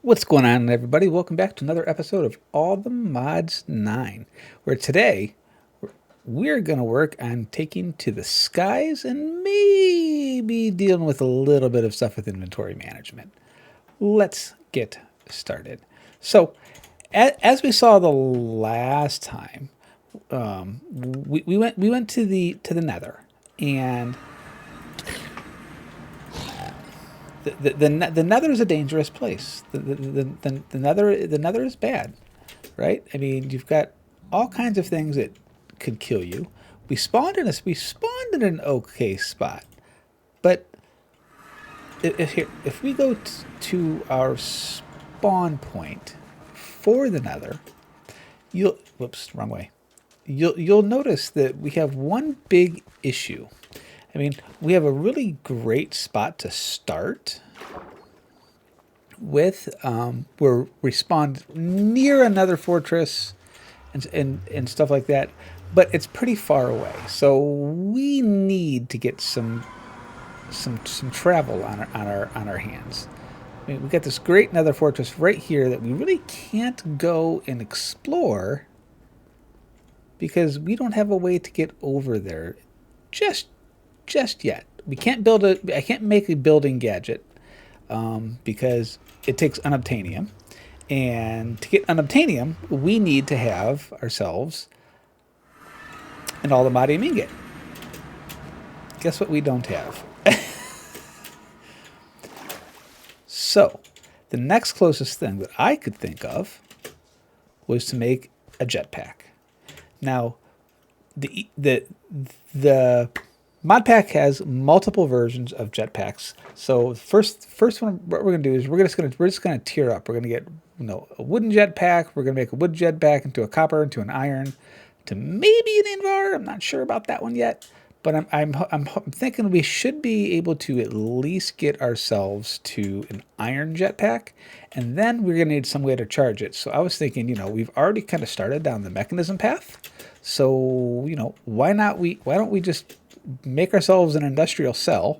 What's going on, everybody? Welcome back to another episode of All the Mods 9, where today we're going to work on taking to the skies and maybe dealing with a little bit of stuff with inventory management. Let's get started. So, as we saw the last time, we went to the Nether, and the Nether is a dangerous place. The Nether is bad, right? I mean, you've got all kinds of things that could kill you. We spawned in an okay spot, but if we go to our spawn point for the Nether, whoops, wrong way. You'll notice that we have one big issue. I mean, we have a really great spot to start with, where we spawned near another fortress and stuff like that, but it's pretty far away. So we need to get some travel on our hands. I mean, we got this great nether fortress right here that we really can't go and explore because we don't have a way to get over there just yet. We can't build I can't make a building gadget because it takes unobtainium, and to get unobtainium, we need to have ourselves an all-the-modium ingot. Guess what we don't have? So, the next closest thing that I could think of was to make a jetpack. Now, the mod pack has multiple versions of jetpacks. So first one, what we're gonna do is we're just gonna tier up. We're gonna get a wooden jetpack. We're gonna make a wood jetpack into a copper, into an iron, to maybe an invar. I'm not sure about that one yet, but I'm thinking we should be able to at least get ourselves to an iron jetpack, and then we're gonna need some way to charge it. So I was thinking, we've already kind of started down the mechanism path. So why don't we just make ourselves an industrial cell,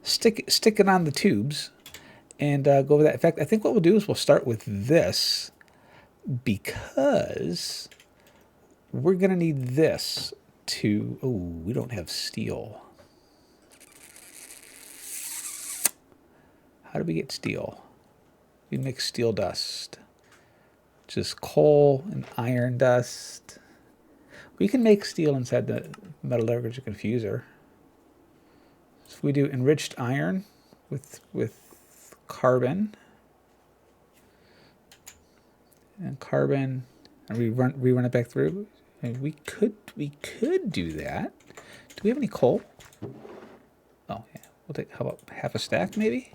stick it on the tubes, and go over that. In fact, I think what we'll do is we'll start with this because we're going to need this to... Oh, we don't have steel. How do we get steel? We make steel dust. Just coal and iron dust. We can make steel inside the metallurgical confuser. So if we do enriched iron with carbon and we rerun it back through, and we could do that. Do we have any coal? Oh yeah, we'll take, how about half a stack maybe?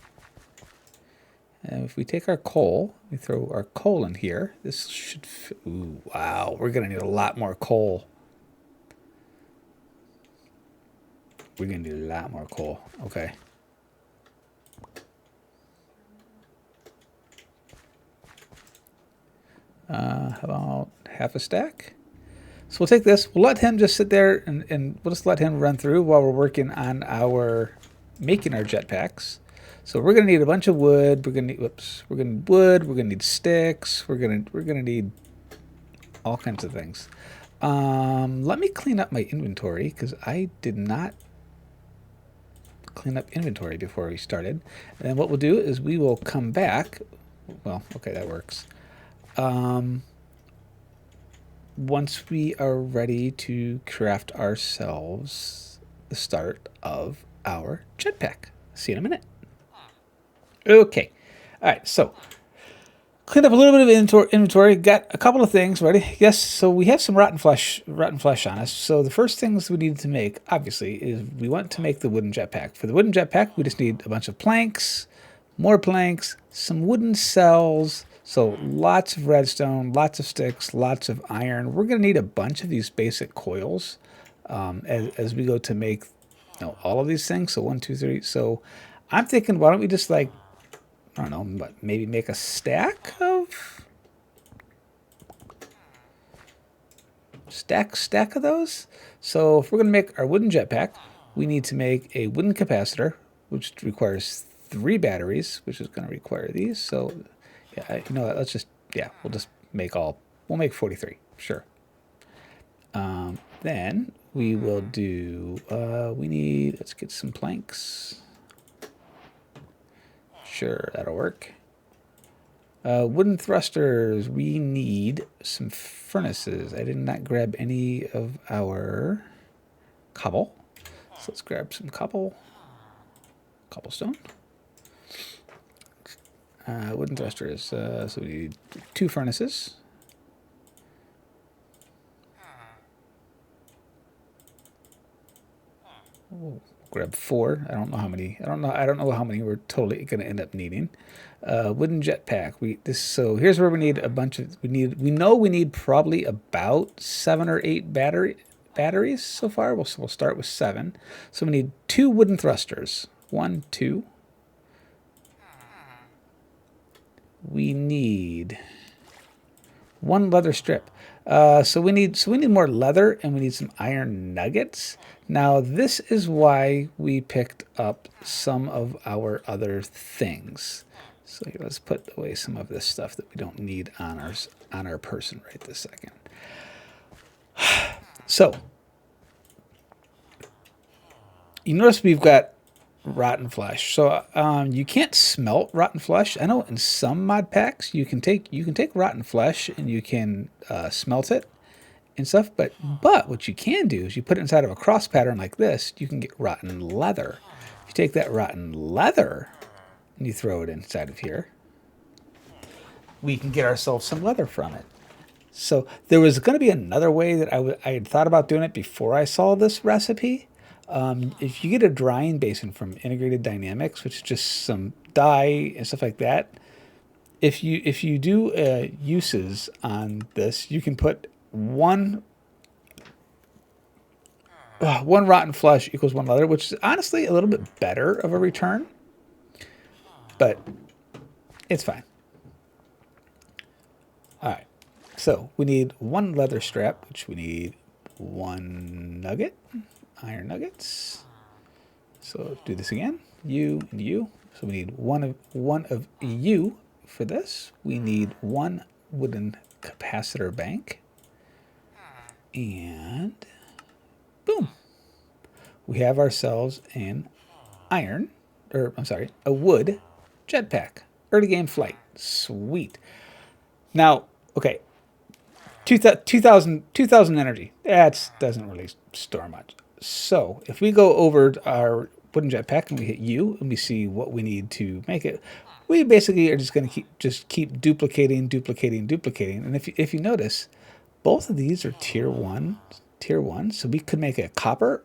And if we take our coal, we throw our coal in here. This should... Ooh, wow, we're gonna need a lot more coal. We're gonna need a lot more coal. Okay. How about half a stack? So we'll take this. We'll let him just sit there, and we'll just let him run through while we're working on making our jetpacks. So we're gonna need a bunch of wood. We're gonna need We're gonna need wood. We're gonna need sticks. We're gonna need all kinds of things. Let me clean up my inventory because I did not clean up inventory before we started. And then what we'll do is we will come back. Well, okay, that works. Once we are ready to craft ourselves the start of our jetpack. See you in a minute. Okay. All right, so cleaned up a little bit of inventory. Got a couple of things ready. Yes, so we have some rotten flesh on us. So the first things we needed to make, obviously, is we want to make the wooden jetpack. For the wooden jetpack, we just need a bunch of planks, more planks, some wooden cells. So lots of redstone, lots of sticks, lots of iron. We're going to need a bunch of these basic coils as we go to make all of these things. So 1, 2, 3. So I'm thinking, why don't we just I don't know, but maybe make a stack of those. So if we're going to make our wooden jetpack, we need to make a wooden capacitor, which requires 3 batteries, which is going to require these. So Yeah, you know what? Let's just, yeah, we'll make 43. Sure. Then we will do, let's get some planks. Sure, that'll work. Wooden thrusters, we need some furnaces. I did not grab any of our cobble. So let's grab some cobblestone. Wooden thrusters, so we need 2 furnaces. We'll grab 4. I don't know how many. I don't know how many we're totally going to end up needing. Wooden jetpack. So here's where we need a bunch of. We know we need probably about 7 or 8 batteries so far. We'll start with 7. So we need 2 wooden thrusters. 1, 2. We need 1 leather strip. So we need more leather, and we need some iron nuggets. Now this is why we picked up some of our other things. So here, let's put away some of this stuff that we don't need on our person right this second. So you notice we've got rotten flesh. So you can't smelt rotten flesh. I know in some mod packs you can take rotten flesh and you can smelt it and stuff. But what you can do is you put it inside of a cross pattern like this. You can get rotten leather. If you take that rotten leather and you throw it inside of here, we can get ourselves some leather from it. So there was going to be another way that I had thought about doing it before I saw this recipe. If you get a drying basin from Integrated Dynamics, which is just some dye and stuff like that, if you do uses on this, you can put one rotten flesh equals 1 leather, which is honestly a little bit better of a return, but it's fine. All right, so we need 1 leather strap, which we need 1 nugget. Iron nuggets. So do this again. You and you. So we need one of you for this. We need 1 wooden capacitor bank. And boom. We have ourselves a wood jetpack. Early game flight. Sweet. Now, okay. 2,000 energy. That doesn't really store much. So if we go over our wooden jetpack and we hit U and we see what we need to make it, we basically are just going to keep duplicating. And if you notice, both of these are tier 1. So we could make a copper,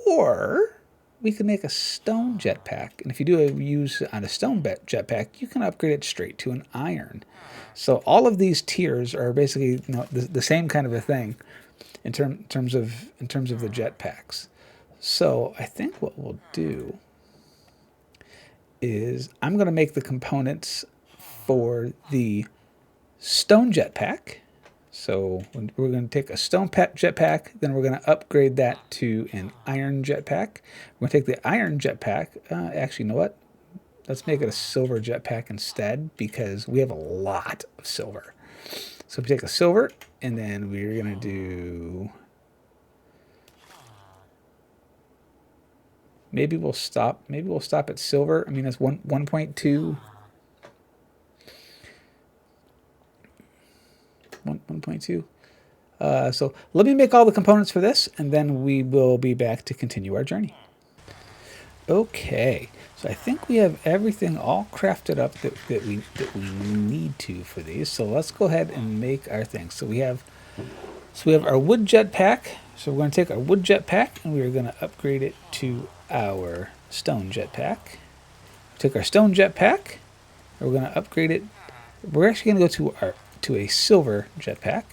or we could make a stone jetpack. And if you do a use on a stone jetpack, you can upgrade it straight to an iron. So all of these tiers are basically the same kind of a thing in terms of the jetpacks. So I think what we'll do is I'm going to make the components for the stone jetpack. So we're going to take a stone jetpack, then we're going to upgrade that to an iron jetpack. We're going to take the iron jetpack. Actually, you know what? Let's make it a silver jetpack instead, because we have a lot of silver. So we take a silver, and then we're going to do... Maybe we'll stop at silver. I mean, that's 1.2. 1.2. So let me make all the components for this, and then we will be back to continue our journey. Okay, so I think we have everything all crafted up that we need to for these. So let's go ahead and make our things. So we have our wood jetpack. So we're going to take our wood jetpack and we're going to upgrade it to our stone jetpack. Take our stone jetpack and we're going to upgrade it. We're actually going to go to a silver jetpack.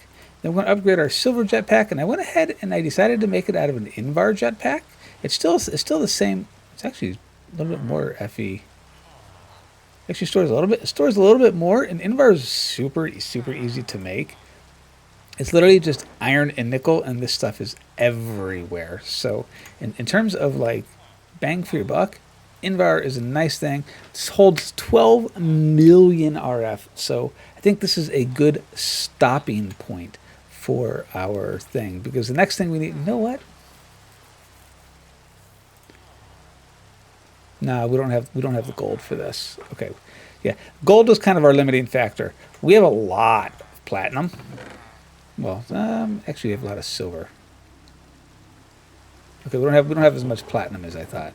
Then we're going to upgrade our silver jetpack, and I went ahead and I decided to make it out of an Invar jetpack. It's still the same. It's actually a little bit more FE. Actually stores a little bit more, and Invar is super easy to make. It's literally just iron and nickel, and this stuff is everywhere. So in terms of like bang for your buck, Invar is a nice thing. This holds 12 million RF, so I think this is a good stopping point for our thing, because the next thing we need, you know what? No, we don't have the gold for this. Okay. Yeah. Gold is kind of our limiting factor. We have a lot of platinum. Well, actually we have a lot of silver. Okay, we don't have as much platinum as I thought.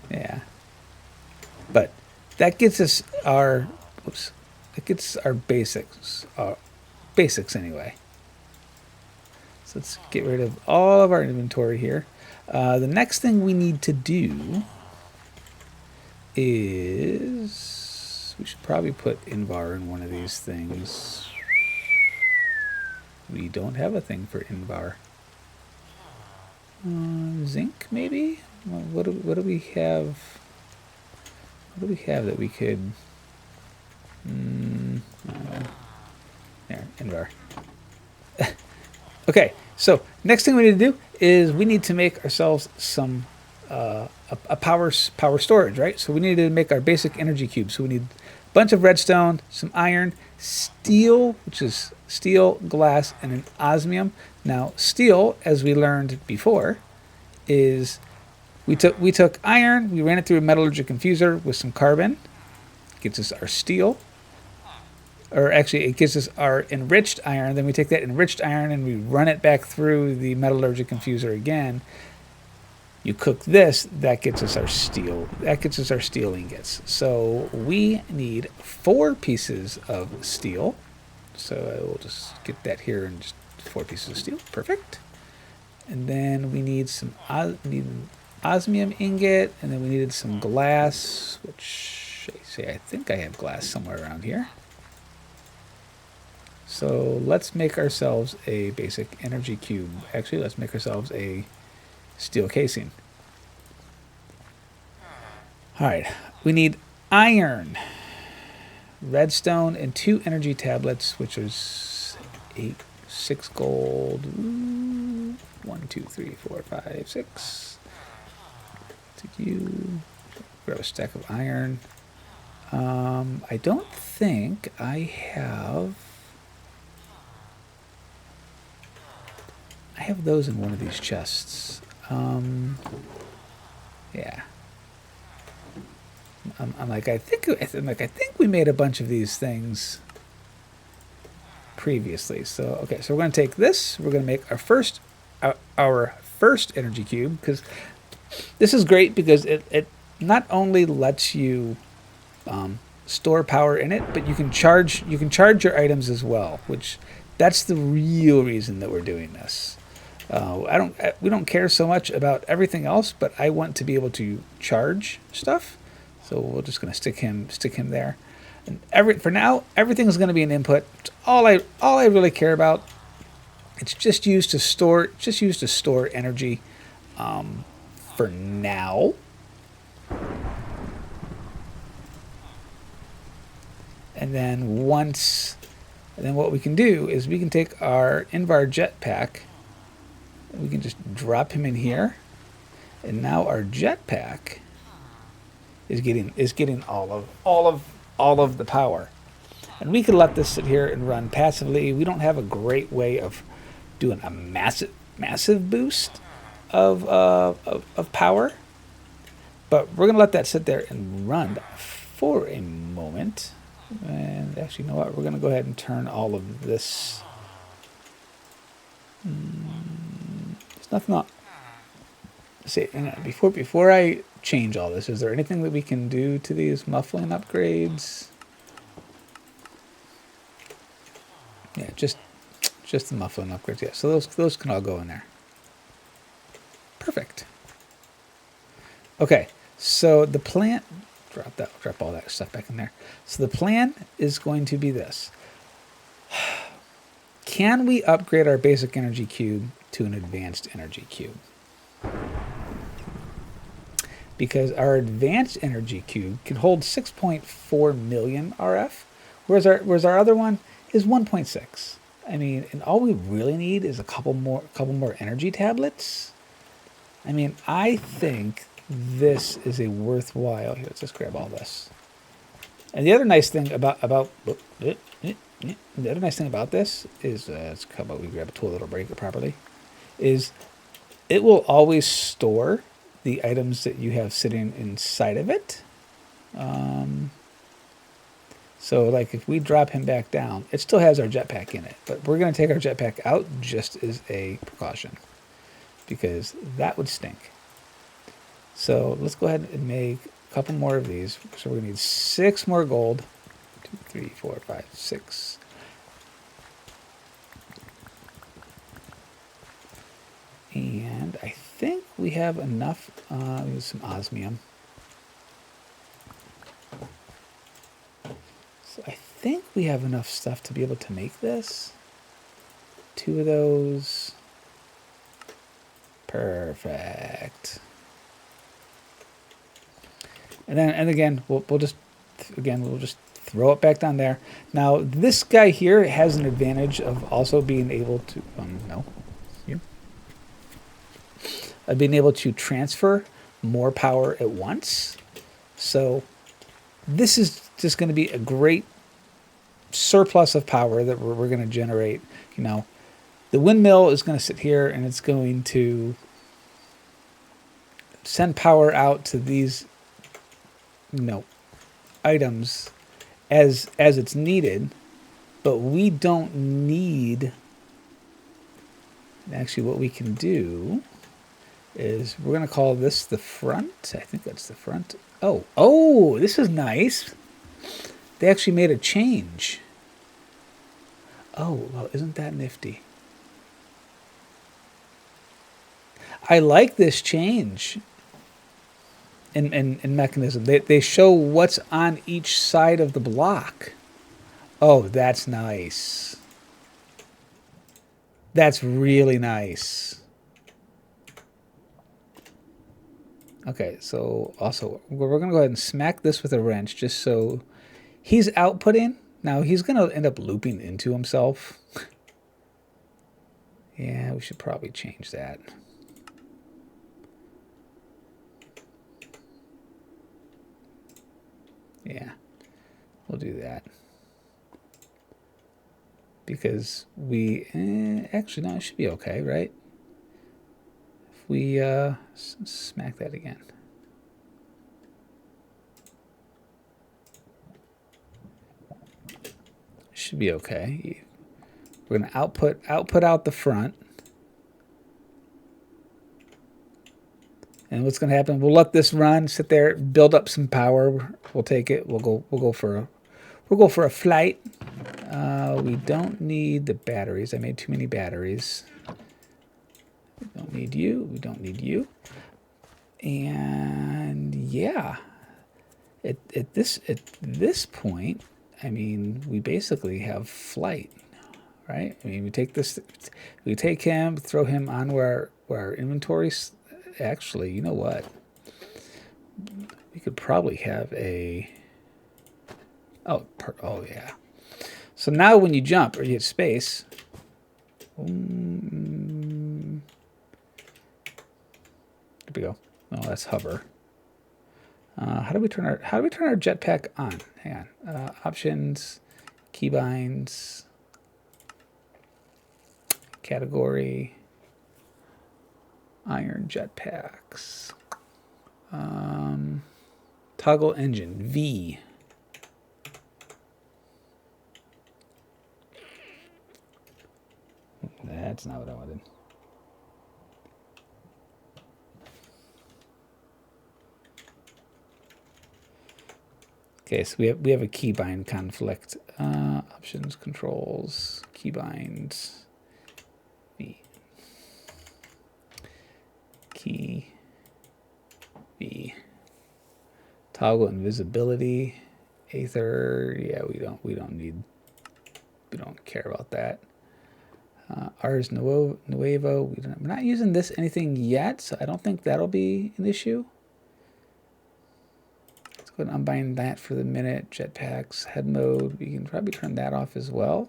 Yeah. But that gets us our basics. Basics anyway. So let's get rid of all of our inventory here. The next thing we need to do is we should probably put Invar in one of these things. We don't have a thing for Invar. Zinc, maybe? Well, what do we have? What do we have that we could... there, Invar. Okay, so next thing we need to do is we need to make ourselves some a power storage, right? So we need to make our basic energy cube. So we need a bunch of redstone, some iron, steel, which is steel, glass, and an osmium. Now, steel, as we learned before, is we took iron, we ran it through a metallurgic infuser with some carbon, gets us our steel. Or actually, it gives us our enriched iron. Then we take that enriched iron and we run it back through the metallurgic infuser again. You cook this, that gets us our steel. That gets us our steel ingots. So we need 4 pieces of steel. So I will just get that here and just 4 pieces of steel. Perfect. And then we need some an osmium ingot, and then we needed some glass, which I think I have glass somewhere around here. So let's make ourselves a basic energy cube. Actually, let's make ourselves a steel casing. All right, we need iron, redstone, and 2 energy tablets, which is 6 gold. 1, 2, 3, 4, 5, 6. To you. Grab a stack of iron. I don't think I have those in one of these chests. Yeah. I think we made a bunch of these things previously. So okay, so we're going to take this. We're going to make our first energy cube, because this is great because it not only lets you store power in it, but you can charge your items as well, which that's the real reason that we're doing this. We don't care so much about everything else, but I want to be able to charge stuff. So we're just going to stick him there. And for now, everything is going to be an input. It's all I really care about. It's just used to store energy for now. And then what we can do is we can take our Invar jetpack. We can just drop him in here, and now our jetpack is getting all of the power. And we could let this sit here and run passively. We don't have a great way of doing a massive boost of power, but we're gonna let that sit there and run for a moment. And actually, you know what? We're gonna go ahead and turn all of this. There's nothing on. See, before I change all this, is there anything that we can do to these muffling upgrades? Yeah, just the muffling upgrades. Yeah, so those can all go in there. Perfect. Okay, so the plan. Drop all that stuff back in there. So the plan is going to be this. Can we upgrade our basic energy cube to an advanced energy cube? Because our advanced energy cube can hold 6.4 million RF, whereas our other one is 1.6. I mean, and all we really need is a couple more energy tablets. I mean, I think this is a worthwhile. Here, let's just grab all this. And the other nice thing about the other nice thing about this is, how about we grab a tool that'll break it properly, is it will always store the items that you have sitting inside of it. So like if we drop him back down, it still has our jetpack in it, but we're going to take our jetpack out just as a precaution because that would stink. So let's go ahead and make a couple more of these. So we're going to need 6 more gold. 2, 3, 4, 5, 6. And I think we have enough. Use some osmium. So I think we have enough stuff to be able to make this. 2 of those. Perfect. And again, we'll just throw it back down there. Now this guy here has an advantage of also being able to being able to transfer more power at once. So this is just going to be a great surplus of power that we're going to generate. You know, the windmill is going to sit here and it's going to send power out to these, items as it's needed, but we don't need. Actually, what we can do is we're going to call this the front. I think that's the front. Oh, this is nice. They actually made a change. Oh, well, isn't that nifty? I like this change in mechanism. They show what's on each side of the block. Oh, that's nice. That's really nice. Okay, so also we're going to go ahead and smack this with a wrench just so he's outputting. Now he's going to end up looping into himself. Yeah, we should probably change that. Yeah, we'll do that. Because we, actually, no, it should be okay, right? If we smack that again. Should be okay. We're going to output out the front. And what's going to happen? We'll let this run, sit there, build up some power. We'll take it. We'll go for a flight. We don't need the batteries. I made too many batteries. We don't need you. We don't need you. And yeah, at this point, I mean, we basically have flight, right? I mean, we take him, throw him on where our inventory's. Actually, you know what? We could probably have a. Oh yeah. So now when you jump or you hit space, there we go. Oh, that's hover. How do we turn our jetpack on? Hang on. Options, keybinds, category, iron jetpacks, toggle engine V. That's not what I wanted. Okay, so we have a keybind conflict. Options, controls, keybinds, V. Key, V. Toggle invisibility, Aether. Yeah, we don't care about that. Ars Nuevo. We're not using this anything yet, so I don't think that'll be an issue. Let's go ahead and unbind that for the minute. Jetpacks, head mode. We can probably turn that off as well.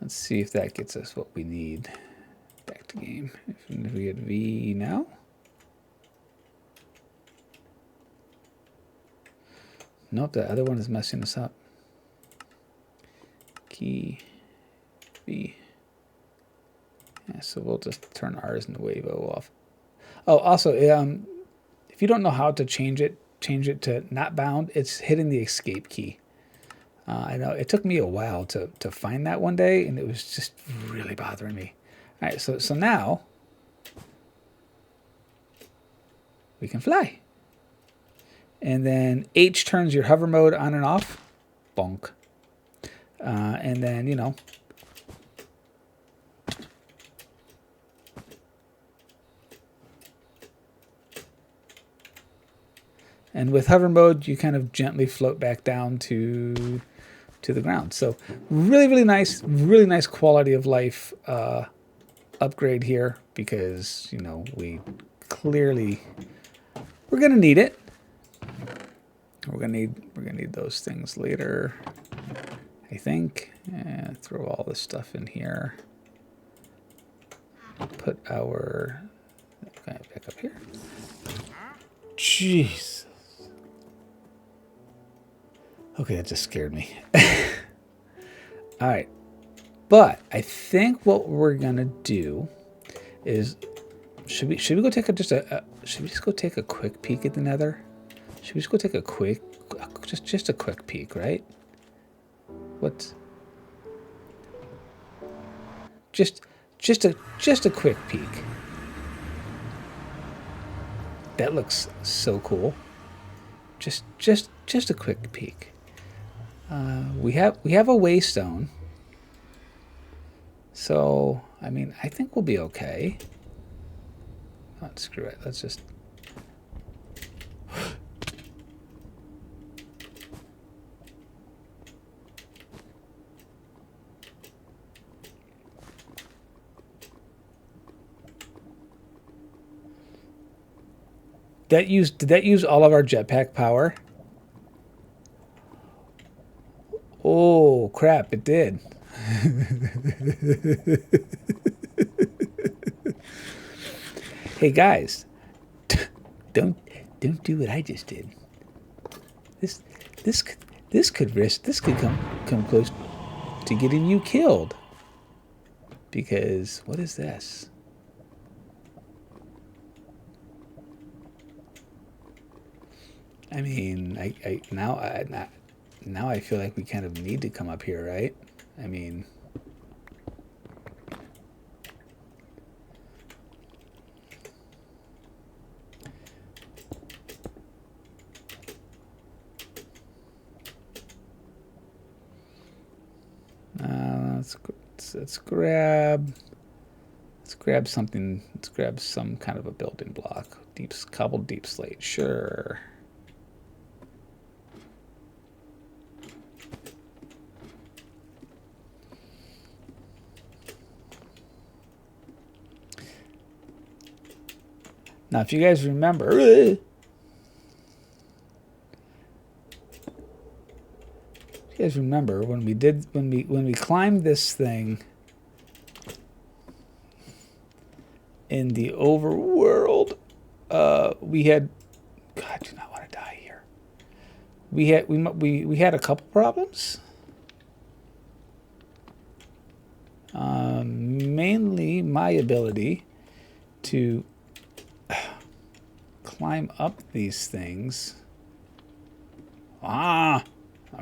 Let's see if that gets us what we need. Back the game. If we get V now. Nope, the other one is messing us up. Key V. Yeah, so we'll just turn ours and wave O off. Oh, also, if you don't know how to change it to not bound, it's hitting the escape key. I know it took me a while to find that one day, and it was just really bothering me. All right, so now we can fly. And then H turns your hover mode on and off. Bonk. And then, you know, and with hover mode, you kind of gently float back down to the ground. So really nice quality of life upgrade here, because, you know, we're gonna need it. We're gonna need those things later, I think. And throw all this stuff in here. Put our back up here. Jeez. Okay, that just scared me. All right, but I think what we're gonna do is, should we go take should we just go take a quick peek at the Nether? Should we just go take a quick, just a quick peek, right? What's just a quick peek. That looks so cool. Just a quick peek. We have a waystone, so I mean, I think we'll be okay. Oh, screw it. Let's just. Did that use all of our jetpack power? Oh crap! It did. Hey guys, don't do what I just did. This could come close to getting you killed. Because what is this? I mean, now I feel like we kind of need to come up here, right? I mean, let's grab something. Let's grab some kind of a building block. Cobbled deep slate, sure. Now, if you guys remember, you guys remember when we climbed this thing in the overworld, we had, God, I do not want to die here. We had a couple problems. Mainly my ability to climb up these things. All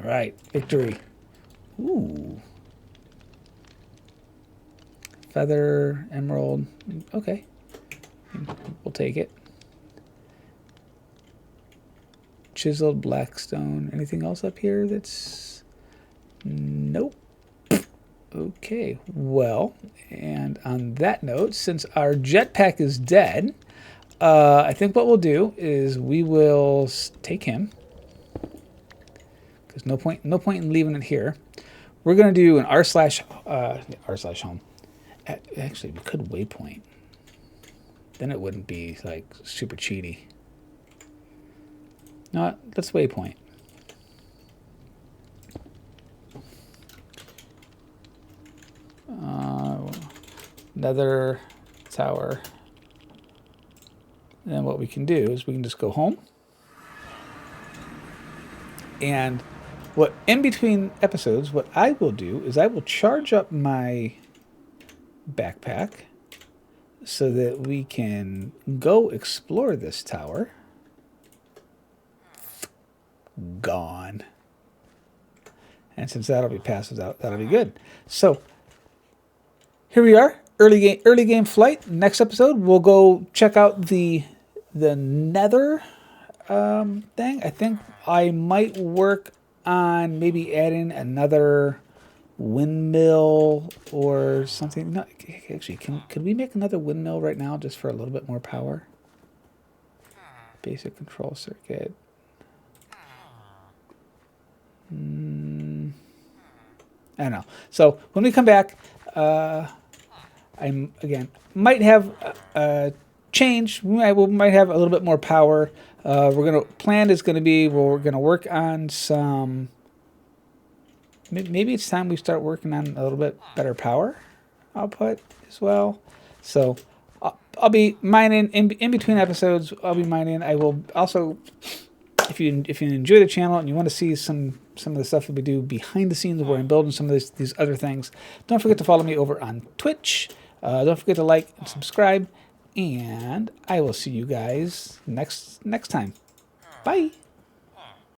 right, victory. Ooh. Feather, emerald. Okay, we'll take it. Chiseled black stone. Anything else up here that's... Nope. Okay, well, and on that note, since our jetpack is dead, I think what we'll do is we will take him, because no point in leaving it here. We're gonna do an r/home. Actually, we could waypoint. Then it wouldn't be like super cheaty. No, let's waypoint. Nether tower. And what we can do is we can just go home. And what in between episodes, what I will do is I will charge up my backpack so that we can go explore this tower. Gone. And since that'll be passes out, that'll be good. So here we are, early game flight. Next episode, we'll go check out the nether thing. I think I might work on maybe adding another windmill or something. No, actually, could we make another windmill right now just for a little bit more power? Basic control circuit. I don't know. So when we come back, I'm again might have a change. We might have a little bit more power. Plan is gonna be we're gonna work on some. Maybe it's time we start working on a little bit better power output as well. So I'll be mining in between episodes. I'll be mining. I will also, if you enjoy the channel and you want to see some of the stuff that we do behind the scenes where I'm building some of these other things, don't forget to follow me over on Twitch. Don't forget to like and subscribe, and I will see you guys next time. Bye.